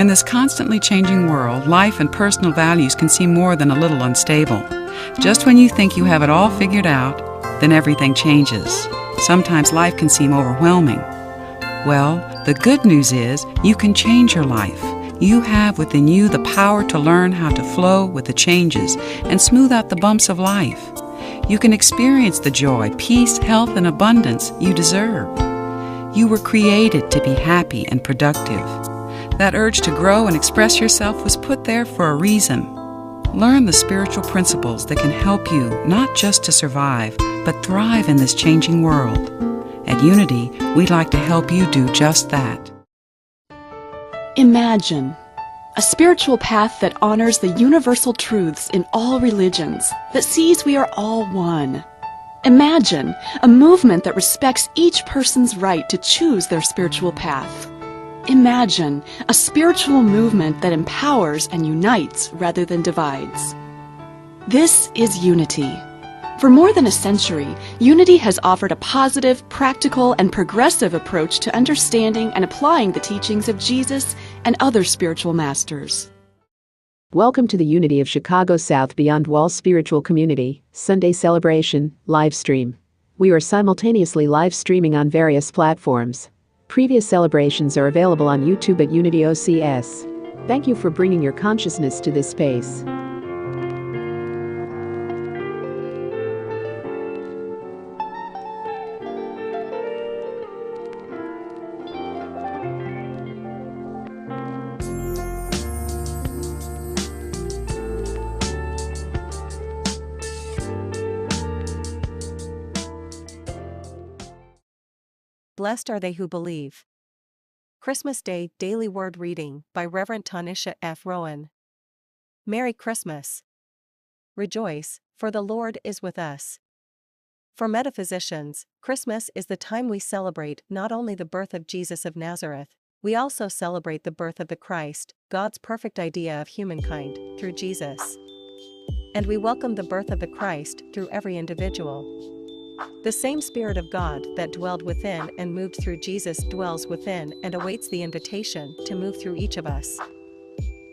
In this constantly changing world, life and personal values can seem more than a little unstable. Just when you think you have it all figured out, then everything changes. Sometimes life can seem overwhelming. Well, the good news is you can change your life. You have within you the power to learn how to flow with the changes and smooth out the bumps of life. You can experience the joy, peace, health, and abundance you deserve. You were created to be happy and productive. That urge to grow and express yourself was put there for a reason. Learn the spiritual principles that can help you not just to survive, but thrive in this changing world. At Unity, we'd like to help you do just that. Imagine a spiritual path that honors the universal truths in all religions, that sees we are all one. Imagine a movement that respects each person's right to choose their spiritual path. Imagine a spiritual movement that empowers and unites rather than divides. This is Unity. For more than a century, Unity has offered a positive, practical, and progressive approach to understanding and applying the teachings of Jesus and other spiritual masters. Welcome to the Unity of Chicago South Beyond Walls Spiritual Community Sunday Celebration live stream. We are simultaneously live streaming on various platforms. Previous celebrations are available on YouTube at Unity OCS. Thank you for bringing your consciousness to this space. Blessed are they who believe. Christmas Day Daily Word Reading by Reverend Tanisha F. Rowan. Merry Christmas. Rejoice, for the Lord is with us. For metaphysicians, Christmas is the time we celebrate not only the birth of Jesus of Nazareth, we also celebrate the birth of the Christ, God's perfect idea of humankind, through Jesus. And we welcome the birth of the Christ through every individual. The same Spirit of God that dwelled within and moved through Jesus dwells within and awaits the invitation to move through each of us.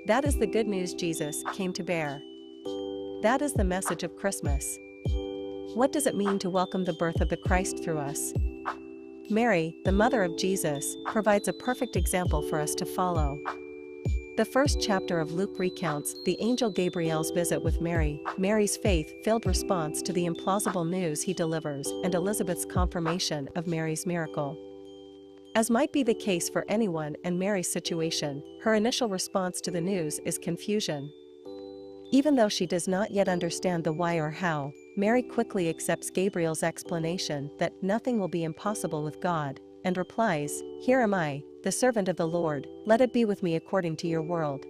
That is the good news Jesus came to bear. That is the message of Christmas. What does it mean to welcome the birth of the Christ through us? Mary, the mother of Jesus, provides a perfect example for us to follow. The first chapter of Luke recounts the angel Gabriel's visit with Mary, Mary's faith-filled response to the implausible news he delivers, and Elizabeth's confirmation of Mary's miracle. As might be the case for anyone in Mary's situation, her initial response to the news is confusion. Even though she does not yet understand the why or how, Mary quickly accepts Gabriel's explanation that nothing will be impossible with God, and replies, "Here am I, the servant of the Lord, let it be with me according to your word."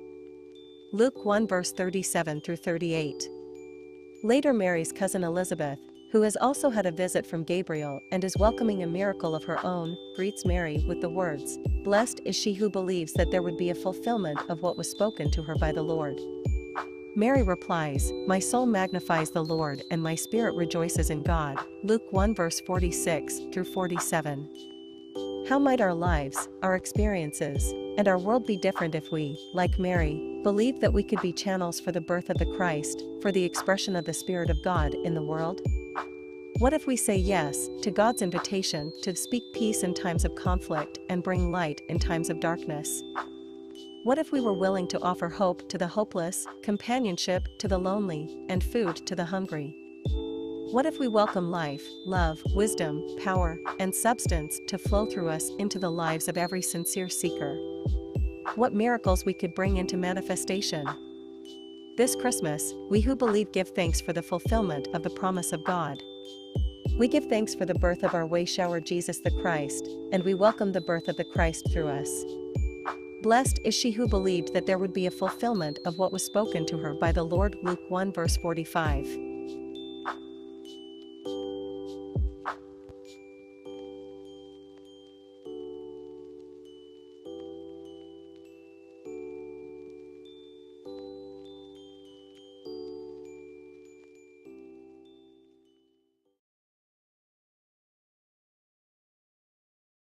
Luke 1 verse 37 through 38. Later Mary's cousin Elizabeth, who has also had a visit from Gabriel and is welcoming a miracle of her own, greets Mary with the words, "Blessed is she who believes that there would be a fulfillment of what was spoken to her by the Lord." Mary replies, "My soul magnifies the Lord and my spirit rejoices in God." Luke 1 verse 46 through 47. How might our lives, our experiences, and our world be different if we, like Mary, believed that we could be channels for the birth of the Christ, for the expression of the Spirit of God in the world? What if we say yes to God's invitation to speak peace in times of conflict and bring light in times of darkness? What if we were willing to offer hope to the hopeless, companionship to the lonely, and food to the hungry? What if we welcome life, love, wisdom, power, and substance to flow through us into the lives of every sincere seeker? What miracles we could bring into manifestation? This Christmas, we who believe give thanks for the fulfillment of the promise of God. We give thanks for the birth of our way shower Jesus the Christ, and we welcome the birth of the Christ through us. Blessed is she who believed that there would be a fulfillment of what was spoken to her by the Lord. Luke 1 verse 45.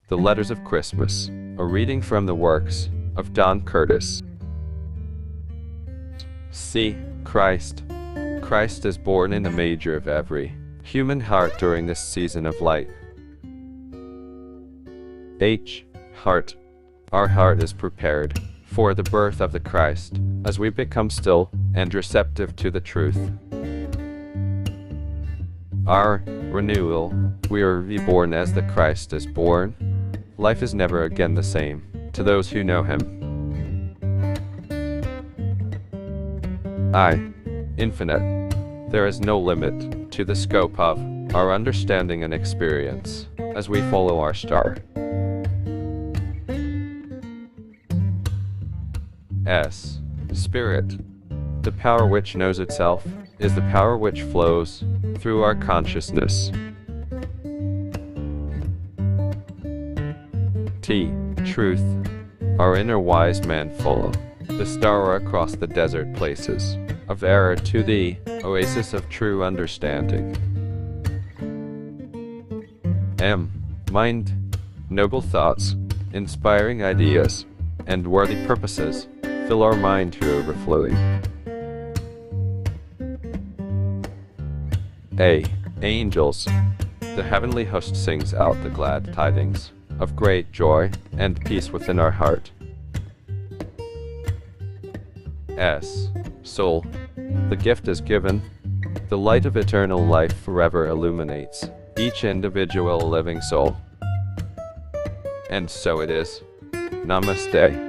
The Letters of Christmas, a reading from the works, of Don Curtis. See, Christ. Christ is born in the manger of every human heart during this season of light. H. Heart. Our heart is prepared for the birth of the Christ as we become still and receptive to the truth. Our renewal. We are reborn as the Christ is born. Life is never again the same to those who know him. I. Infinite. There is no limit to the scope of our understanding and experience as we follow our star. S. Spirit. The power which knows itself is the power which flows through our consciousness. T. Truth. Our inner wise man follow the star across the desert places of error to the oasis of true understanding. M. Mind. Noble thoughts, inspiring ideas, and worthy purposes fill our mind to overflowing. A. Angels. The heavenly host sings out the glad tidings of great joy and peace within our heart. S. Soul. The gift is given. The light of eternal life forever illuminates each individual living soul. And so it is. Namaste.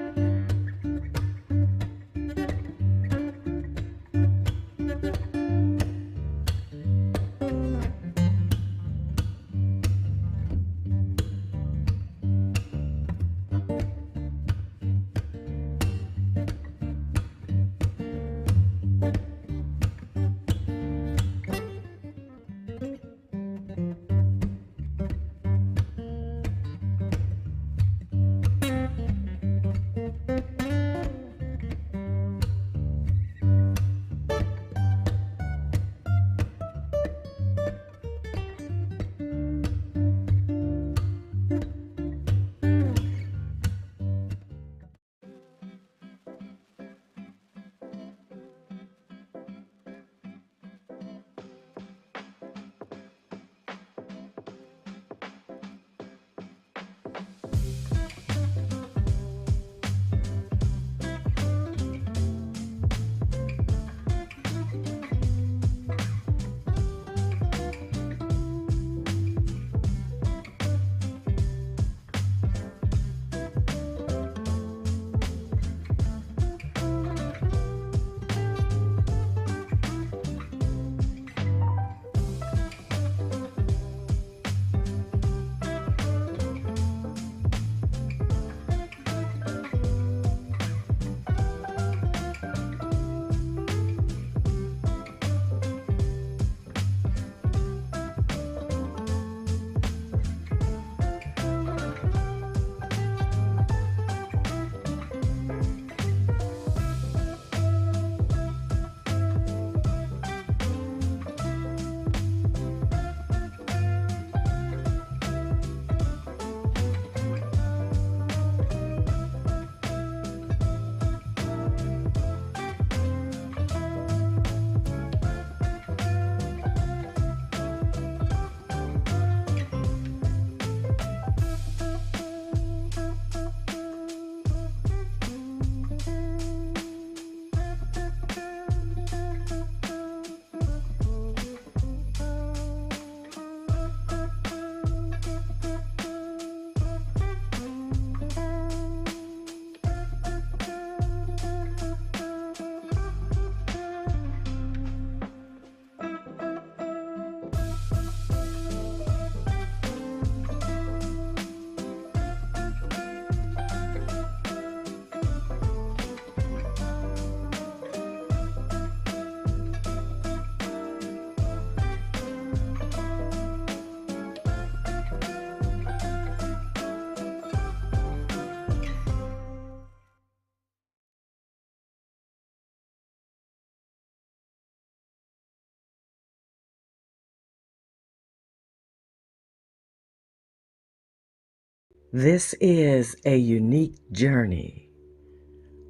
This is a unique journey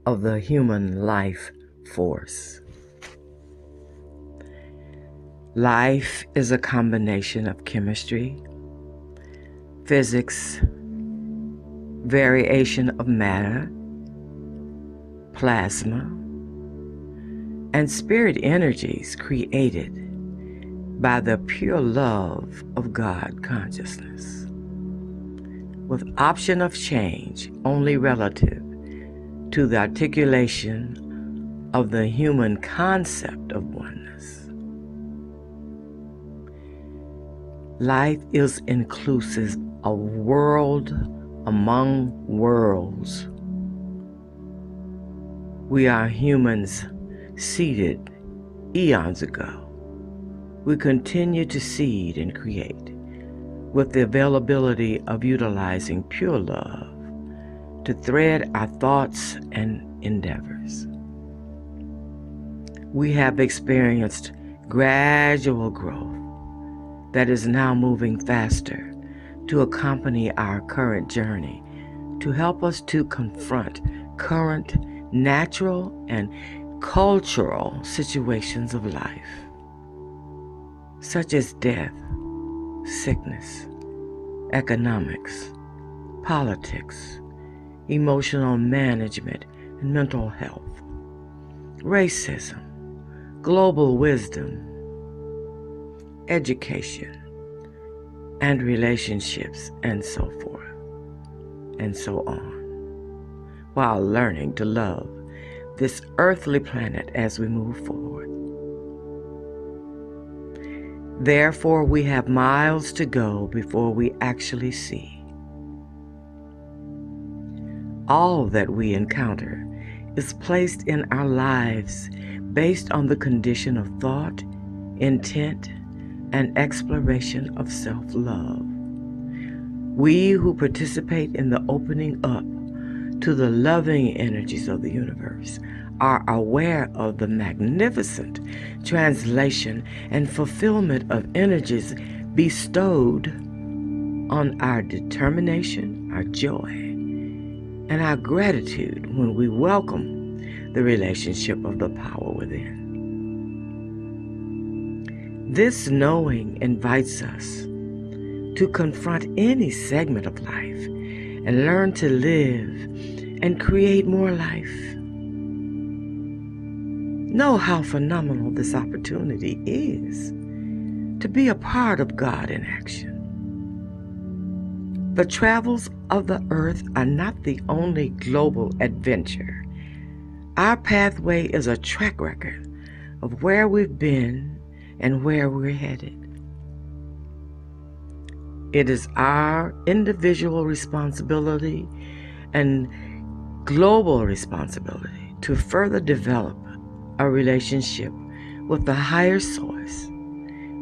of the human life force. Life is a combination of chemistry, physics, variation of matter, plasma, and spirit energies created by the pure love of God consciousness, with option of change only relative to the articulation of the human concept of oneness. Life is inclusive of world among worlds. We are humans seeded eons ago. We continue to seed and create with the availability of utilizing pure love to thread our thoughts and endeavors. We have experienced gradual growth that is now moving faster to accompany our current journey, to help us to confront current natural and cultural situations of life, such as death, sickness, economics, politics, emotional management and mental health, racism, global wisdom, education, and relationships, and so forth, and so on, while learning to love this earthly planet as we move forward. Therefore, we have miles to go before we actually see. All that we encounter is placed in our lives based on the condition of thought, intent, and exploration of self-love. We who participate in the opening up to the loving energies of the universe are aware of the magnificent translation and fulfillment of energies bestowed on our determination, our joy, and our gratitude when we welcome the relationship of the power within. This knowing invites us to confront any segment of life and learn to live and create more life. Know how phenomenal this opportunity is to be a part of God in action. The travels of the earth are not the only global adventure. Our pathway is a track record of where we've been and where we're headed. It is our individual responsibility and global responsibility to further develop a relationship with the higher source,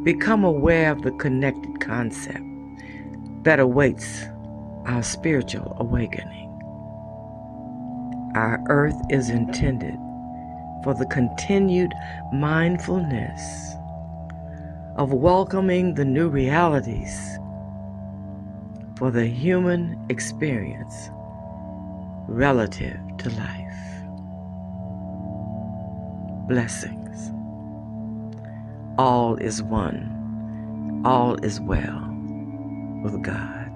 become aware of the connected concept that awaits our spiritual awakening. Our earth is intended for the continued mindfulness of welcoming the new realities for the human experience relative to life. Blessings. All is one. All is well with God.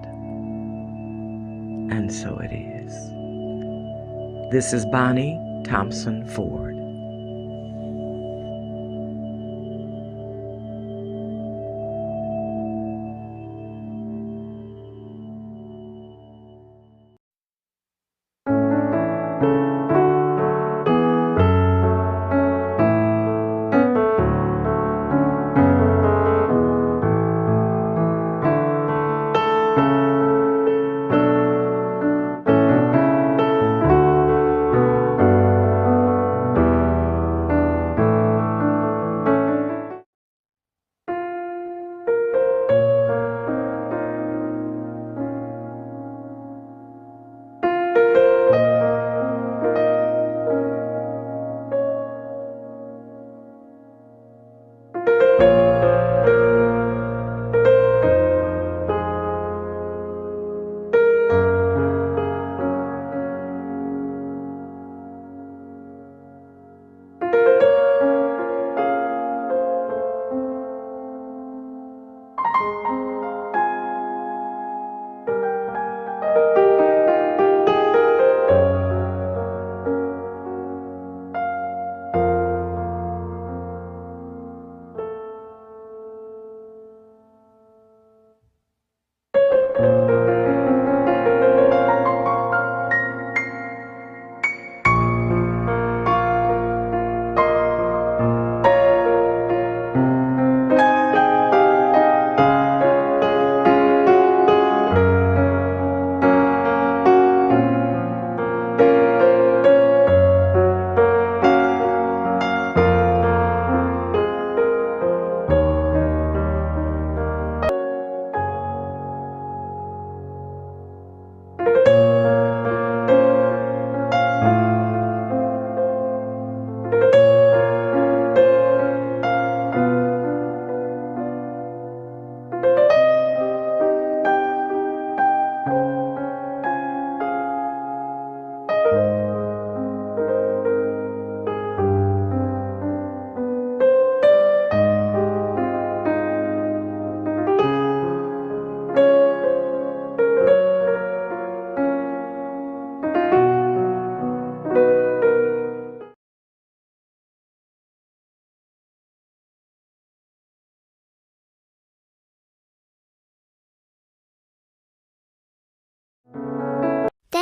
And so it is. This is Bonnie Thompson Ford.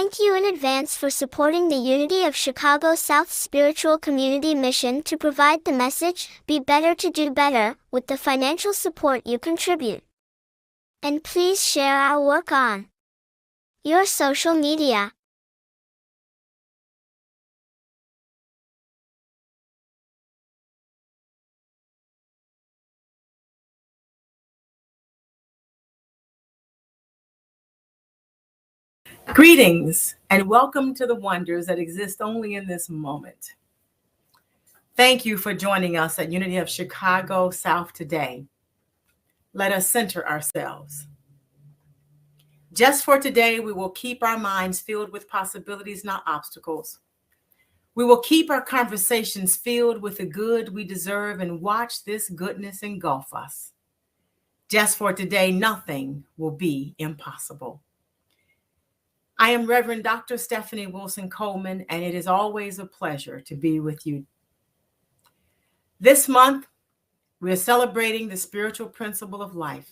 Thank you in advance for supporting the Unity of Chicago South spiritual community mission to provide the message, Be Better to Do Better, with the financial support you contribute. And please share our work on your social media. Greetings and welcome to the wonders that exist only in this moment. Thank you for joining us at Unity of Chicago South today. Let us center ourselves. Just for today, we will keep our minds filled with possibilities, not obstacles. We will keep our conversations filled with the good we deserve and watch this goodness engulf us. Just for today, nothing will be impossible. I am Reverend Dr. Stephanie Wilson Coleman, and it is always a pleasure to be with you. This month, we are celebrating the spiritual principle of life,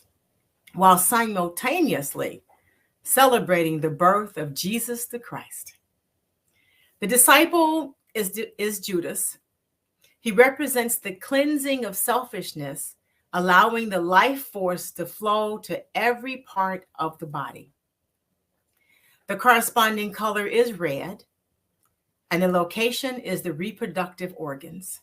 while simultaneously celebrating the birth of Jesus the Christ. The disciple is Judas. He represents the cleansing of selfishness, allowing the life force to flow to every part of the body. The corresponding color is red, and the location is the reproductive organs.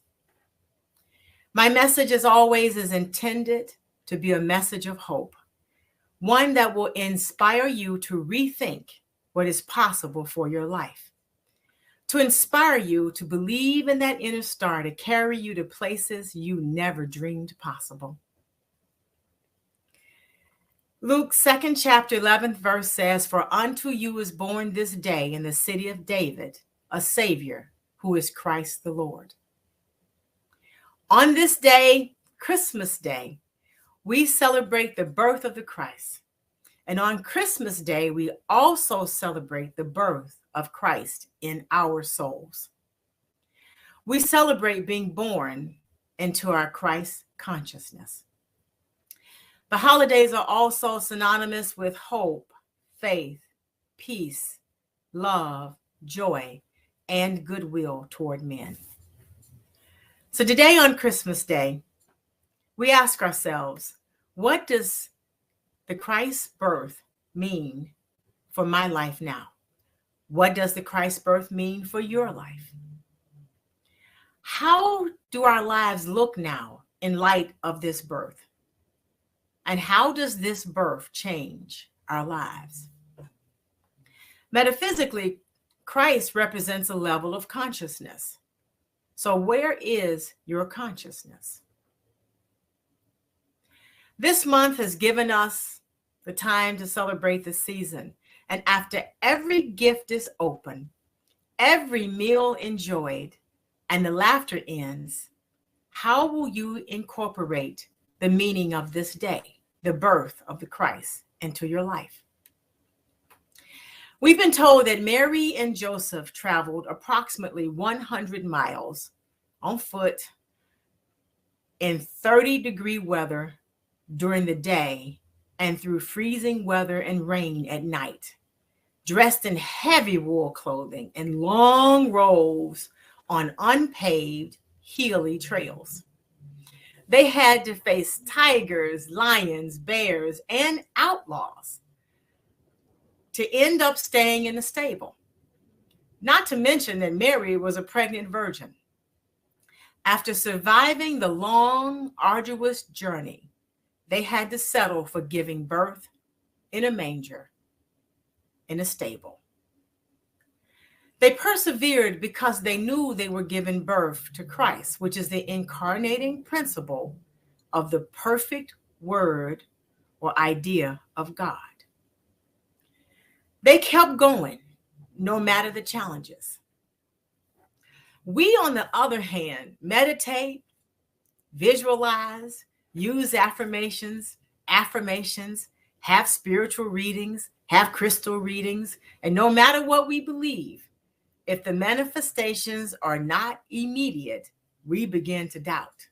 My message, as always, is intended to be a message of hope, one that will inspire you to rethink what is possible for your life, to inspire you to believe in that inner star to carry you to places you never dreamed possible. Luke 2nd chapter 11th verse says, For unto you is born this day in the city of David a Savior, who is Christ the Lord. On this day, Christmas Day, we celebrate the birth of the Christ. And on Christmas Day, we also celebrate the birth of Christ in our souls. We celebrate being born into our Christ consciousness. The holidays are also synonymous with hope, faith, peace, love, joy, and goodwill toward men. So today on Christmas Day, we ask ourselves, what does the Christ birth mean for my life now? What does the Christ birth mean for your life? How do our lives look now in light of this birth? And how does this birth change our lives? Metaphysically, Christ represents a level of consciousness. So where is your consciousness? This month has given us the time to celebrate the season. And after every gift is open, every meal enjoyed, and the laughter ends, how will you incorporate the meaning of this day, the birth of the Christ, into your life? We've been told that Mary and Joseph traveled approximately 100 miles on foot in 30-degree weather during the day and through freezing weather and rain at night, dressed in heavy wool clothing and long robes on unpaved, hilly trails. They had to face tigers, lions, bears, and outlaws to end up staying in the stable. Not to mention that Mary was a pregnant virgin. After surviving the long, arduous journey, they had to settle for giving birth in a manger, in a stable. They persevered because they knew they were giving birth to Christ, which is the incarnating principle of the perfect word or idea of God. They kept going, no matter the challenges. We, on the other hand, meditate, visualize, use affirmations, have spiritual readings, have crystal readings, and no matter what we believe, if the manifestations are not immediate, we begin to doubt.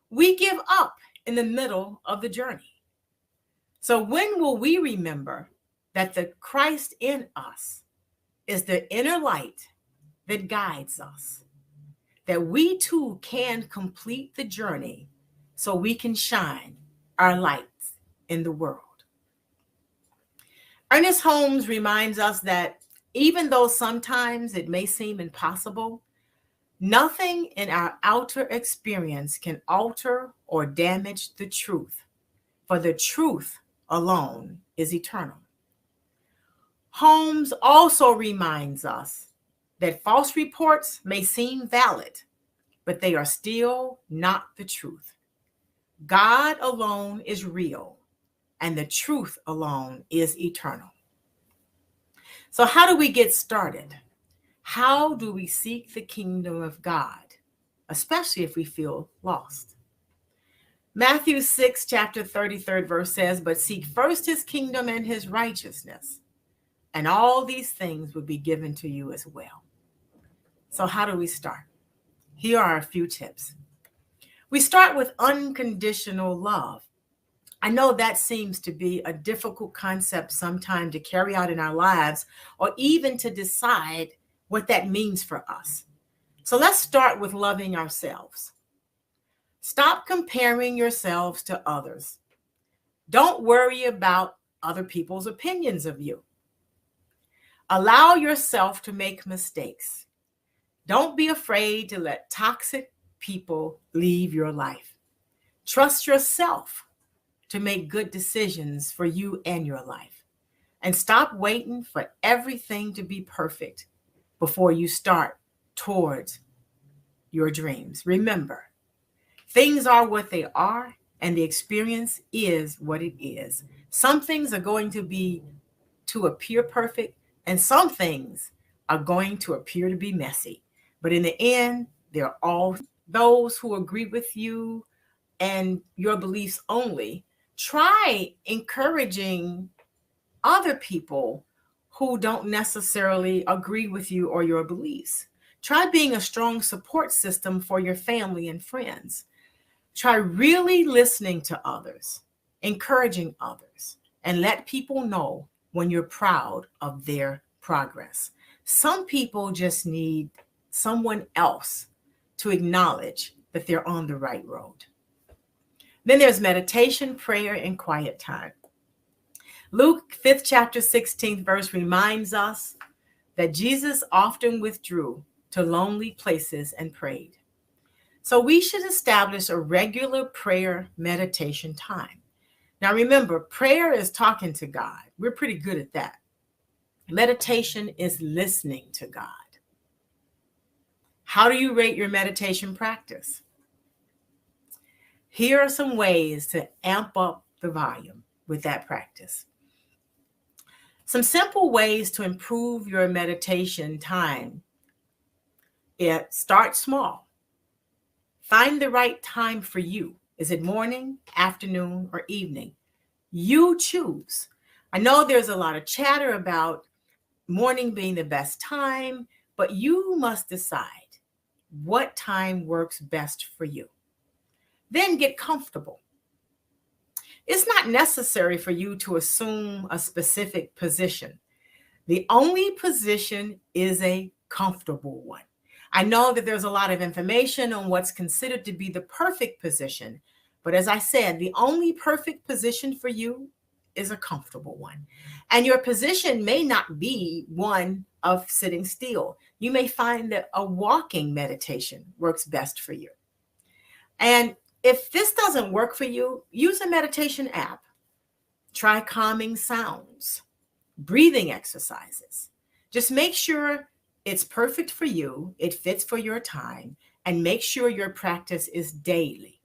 We give up in the middle of the journey. So when will we remember that the Christ in us is the inner light that guides us, that we too can complete the journey so we can shine our lights in the world. Ernest Holmes reminds us that even though sometimes it may seem impossible, nothing in our outer experience can alter or damage the truth, for the truth alone is eternal. Holmes also reminds us that false reports may seem valid, but they are still not the truth. God alone is real, and the truth alone is eternal. So how do we get started? How do we seek the kingdom of God, especially if we feel lost? Matthew 6, chapter 33rd verse says, "But seek first his kingdom and his righteousness, and all these things will be given to you as well." So how do we start? Here are a few tips. We start with unconditional love. I know that seems to be a difficult concept sometimes to carry out in our lives, or even to decide what that means for us. So let's start with loving ourselves. Stop comparing yourselves to others. Don't worry about other people's opinions of you. Allow yourself to make mistakes. Don't be afraid to let toxic people leave your life. Trust yourself to make good decisions for you and your life. And stop waiting for everything to be perfect before you start towards your dreams. Remember, things are what they are, and the experience is what it is. Some things are going to appear perfect, and some things are going to appear to be messy. But in the end, they're all those who agree with you and your beliefs only. Try encouraging other people who don't necessarily agree with you or your beliefs. Try being a strong support system for your family and friends. Try really listening to others, encouraging others, and let people know when you're proud of their progress. Some people just need someone else to acknowledge that they're on the right road. Then there's meditation, prayer, and quiet time. Luke 5th chapter 16th verse reminds us that Jesus often withdrew to lonely places and prayed. So we should establish a regular prayer meditation time. Now remember, prayer is talking to God. We're pretty good at that. Meditation is listening to God. How do you rate your meditation practice? Here are some ways to amp up the volume with that practice. Some simple ways to improve your meditation time. Start small. Find the right time for you. Is it morning, afternoon, or evening? You choose. I know there's a lot of chatter about morning being the best time, but you must decide what time works best for you. Then get comfortable. It's not necessary for you to assume a specific position. The only position is a comfortable one. I know that there's a lot of information on what's considered to be the perfect position, but as I said, the only perfect position for you is a comfortable one. And your position may not be one of sitting still. You may find that a walking meditation works best for you. And if this doesn't work for you, use a meditation app. Try calming sounds, breathing exercises. Just make sure it's perfect for you, it fits for your time, and make sure your practice is daily.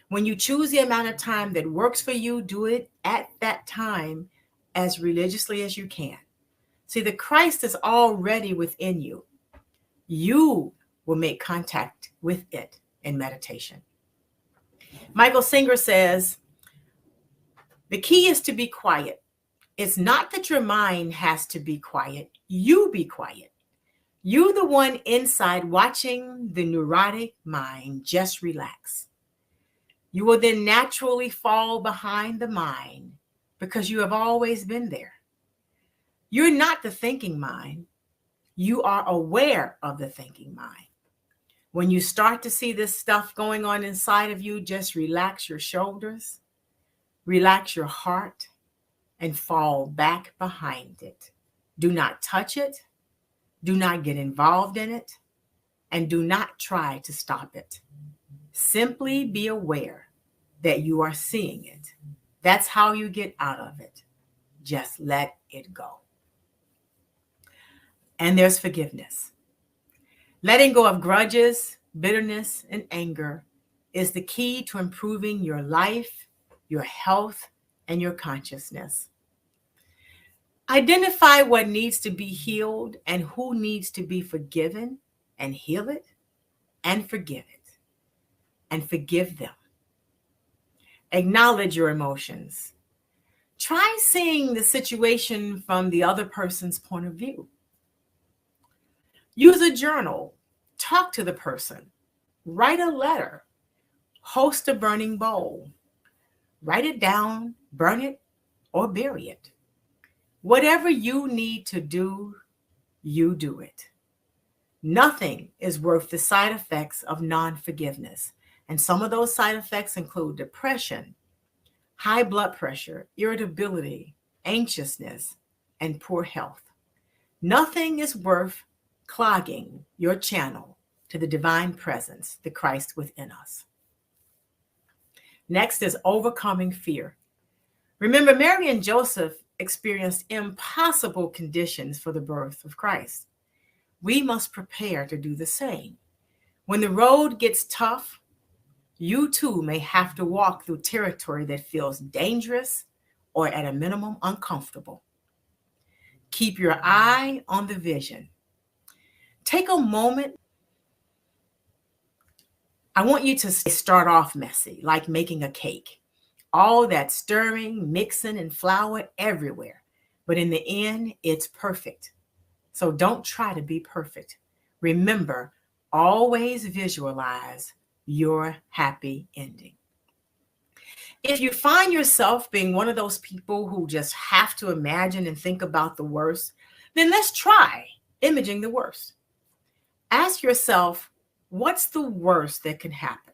When you choose the amount of time that works for you, do it at that time as religiously as you can. See, the Christ is already within you. You will make contact with it in meditation. Michael Singer says, the key is to be quiet. It's not that your mind has to be quiet. You be quiet. You, the one inside watching the neurotic mind, just relax. You will then naturally fall behind the mind because you have always been there. You're not the thinking mind. You are aware of the thinking mind. When you start to see this stuff going on inside of you, just relax your shoulders, relax your heart, and fall back behind it. Do not touch it. Do not get involved in it. And do not try to stop it. Simply be aware that you are seeing it. That's how you get out of it. Just let it go. And there's forgiveness. Letting go of grudges, bitterness, and anger is the key to improving your life, your health, and your consciousness. Identify what needs to be healed and who needs to be forgiven, and heal it and forgive it and forgive them. Acknowledge your emotions. Try seeing the situation from the other person's point of view. Use a journal. Talk to the person. Write a letter. Host a burning bowl. Write it down, burn it, or bury it. Whatever you need to do, you do it. Nothing is worth the side effects of non-forgiveness. And some of those side effects include depression, high blood pressure, irritability, anxiousness, and poor health. Nothing is worth clogging your channel to the divine presence, the Christ within us. Next is overcoming fear. Remember, Mary and Joseph experienced impossible conditions for the birth of Christ. We must prepare to do the same. When the road gets tough, you too may have to walk through territory that feels dangerous or at a minimum uncomfortable. Keep your eye on the vision. Take a moment. I want you to start off messy, like making a cake. All that stirring, mixing, and flour everywhere. But in the end, it's perfect. So don't try to be perfect. Remember, always visualize your happy ending. If you find yourself being one of those people who just have to imagine and think about the worst, then let's try imaging the worst. Ask yourself, what's the worst that can happen?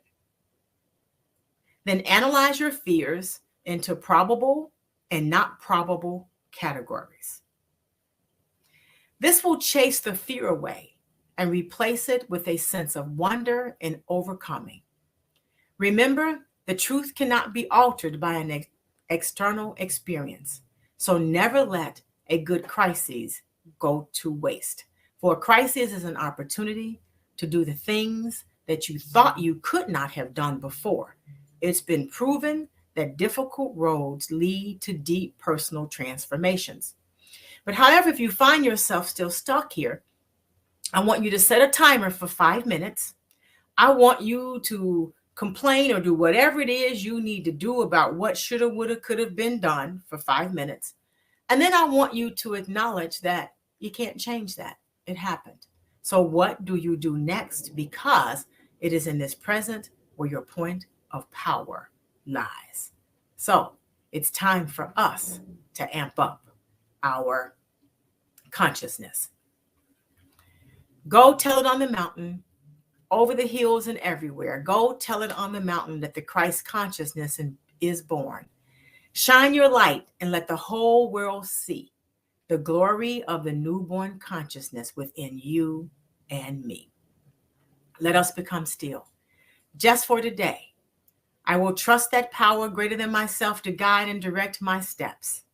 Then analyze your fears into probable and not probable categories. This will chase the fear away and replace it with a sense of wonder and overcoming. Remember, the truth cannot be altered by an external experience. So never let a good crisis go to waste. For a crisis is an opportunity to do the things that you thought you could not have done before. It's been proven that difficult roads lead to deep personal transformations. But however, if you find yourself still stuck here, I want you to set a timer for 5 minutes. I want you to complain or do whatever it is you need to do about what shoulda, woulda, could have been done for 5 minutes. And then I want you to acknowledge that you can't change that. It happened. So what do you do next? Because it is in this present where your point of power lies. So it's time for us to amp up our consciousness. Go tell it on the mountain, over the hills and everywhere. Go tell it on the mountain that the Christ consciousness is born. Shine your light and let the whole world see the glory of the newborn consciousness within you and me. Let us become still. Just for today, I will trust that power greater than myself to guide and direct my steps.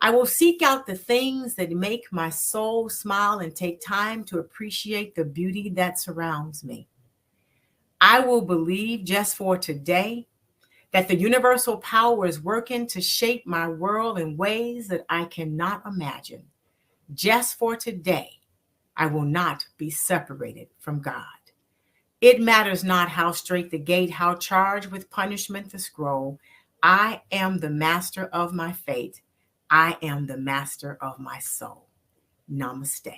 I will seek out the things that make my soul smile and take time to appreciate the beauty that surrounds me. I will believe just for today that the universal power is working to shape my world in ways that I cannot imagine. Just for today, I will not be separated from God. It matters not how straight the gate, how charged with punishment the scroll. I am the master of my fate. I am the master of my soul. Namaste.